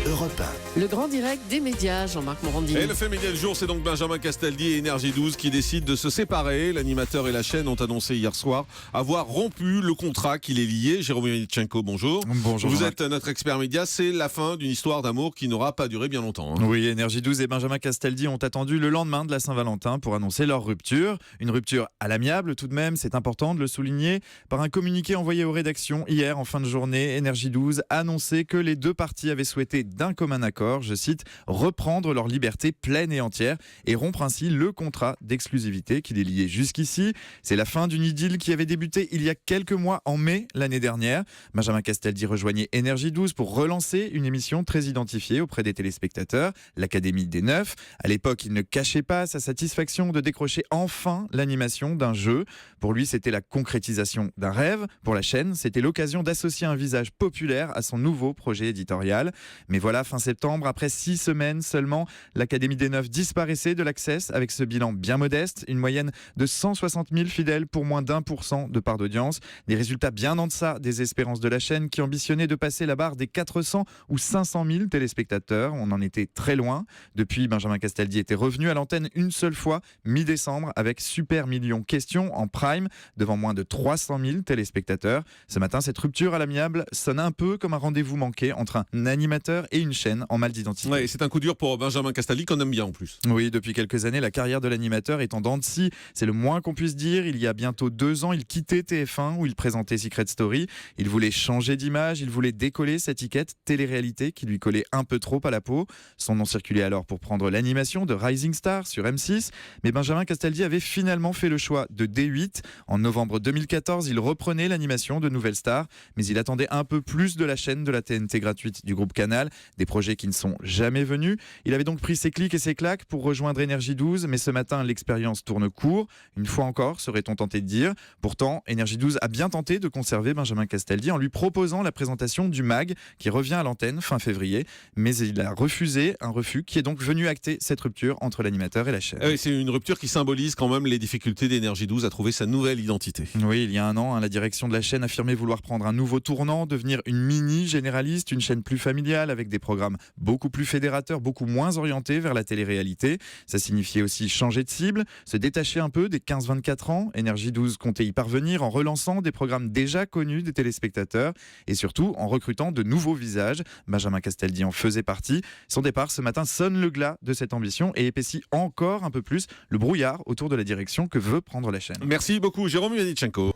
Europe 1. Le grand direct des médias, Jean-Marc Morandini. Et le fait média du jour, c'est donc Benjamin Castaldi et Énergie 12 qui décident de se séparer. L'animateur et la chaîne ont annoncé hier soir avoir rompu le contrat qui les liait. Jérôme Yanitchenko, bonjour. Bonjour. Vous êtes notre expert média. C'est la fin d'une histoire d'amour qui n'aura pas duré bien longtemps. Oui, Énergie 12 et Benjamin Castaldi ont attendu le lendemain de la Saint-Valentin pour annoncer leur rupture. Une rupture à l'amiable tout de même, c'est important de le souligner. Par un communiqué envoyé aux rédactions hier en fin de journée, Énergie 12 a annoncé que les deux parties avaient souhaité d'un commun accord, je cite, reprendre leur liberté pleine et entière et rompre ainsi le contrat d'exclusivité qui les liait jusqu'ici. C'est la fin d'une idylle qui avait débuté il y a quelques mois en mai l'année dernière. Benjamin Castaldi rejoignait Énergie 12 pour relancer une émission très identifiée auprès des téléspectateurs, l'Académie des Neufs. À l'époque, il ne cachait pas sa satisfaction de décrocher enfin l'animation d'un jeu. Pour lui, c'était la concrétisation d'un rêve. Pour la chaîne, c'était l'occasion d'associer un visage populaire à son nouveau projet éditorial. Mais voilà, fin septembre, après 6 semaines seulement, l'Académie des Neufs disparaissait de l'Access avec ce bilan bien modeste, une moyenne de 160 000 fidèles pour moins d'1% de part d'audience. Des résultats bien en deçà des espérances de la chaîne qui ambitionnait de passer la barre des 400 ou 500 000 téléspectateurs. On en était très loin. Depuis, Benjamin Castaldi était revenu à l'antenne une seule fois, mi-décembre, avec Super Millions Questions en prime, devant moins de 300 000 téléspectateurs. Ce matin, cette rupture à l'amiable sonne un peu comme un rendez-vous manqué entre un animateur et une chaîne en mal d'identité. Ouais, c'est un coup dur pour Benjamin Castaldi qu'on aime bien en plus. Oui, depuis quelques années, la carrière de l'animateur est en dents de scie. C'est le moins qu'on puisse dire. Il y a bientôt 2 ans, il quittait TF1 où il présentait Secret Story. Il voulait changer d'image, il voulait décoller cette étiquette télé-réalité qui lui collait un peu trop à la peau. Son nom circulait alors pour prendre l'animation de Rising Star sur M6. Mais Benjamin Castaldi avait finalement fait le choix de D8. En novembre 2014, il reprenait l'animation de Nouvelle Star. Mais il attendait un peu plus de la chaîne de la TNT gratuite du groupe Canal. Des projets qui ne sont jamais venus. Il avait donc pris ses clics et ses claques pour rejoindre Énergie 12, mais ce matin, l'expérience tourne court. Une fois encore, serait-on tenté de dire. Pourtant, Énergie 12 a bien tenté de conserver Benjamin Castaldi en lui proposant la présentation du MAG qui revient à l'antenne fin février. Mais il a refusé, un refus qui est donc venu acter cette rupture entre l'animateur et la chaîne. C'est une rupture qui symbolise quand même les difficultés d'Énergie 12 à trouver sa nouvelle identité. Oui, il y a un an, la direction de la chaîne affirmait vouloir prendre un nouveau tournant, devenir une mini-généraliste, une chaîne plus familiale avec des programmes beaucoup plus fédérateurs, beaucoup moins orientés vers la télé-réalité. Ça signifiait aussi changer de cible, se détacher un peu des 15-24 ans. Énergie 12 comptait y parvenir en relançant des programmes déjà connus des téléspectateurs et surtout en recrutant de nouveaux visages. Benjamin Castaldi en faisait partie. Son départ ce matin sonne le glas de cette ambition et épaissit encore un peu plus le brouillard autour de la direction que veut prendre la chaîne. Merci beaucoup Jérôme Yanitchenko.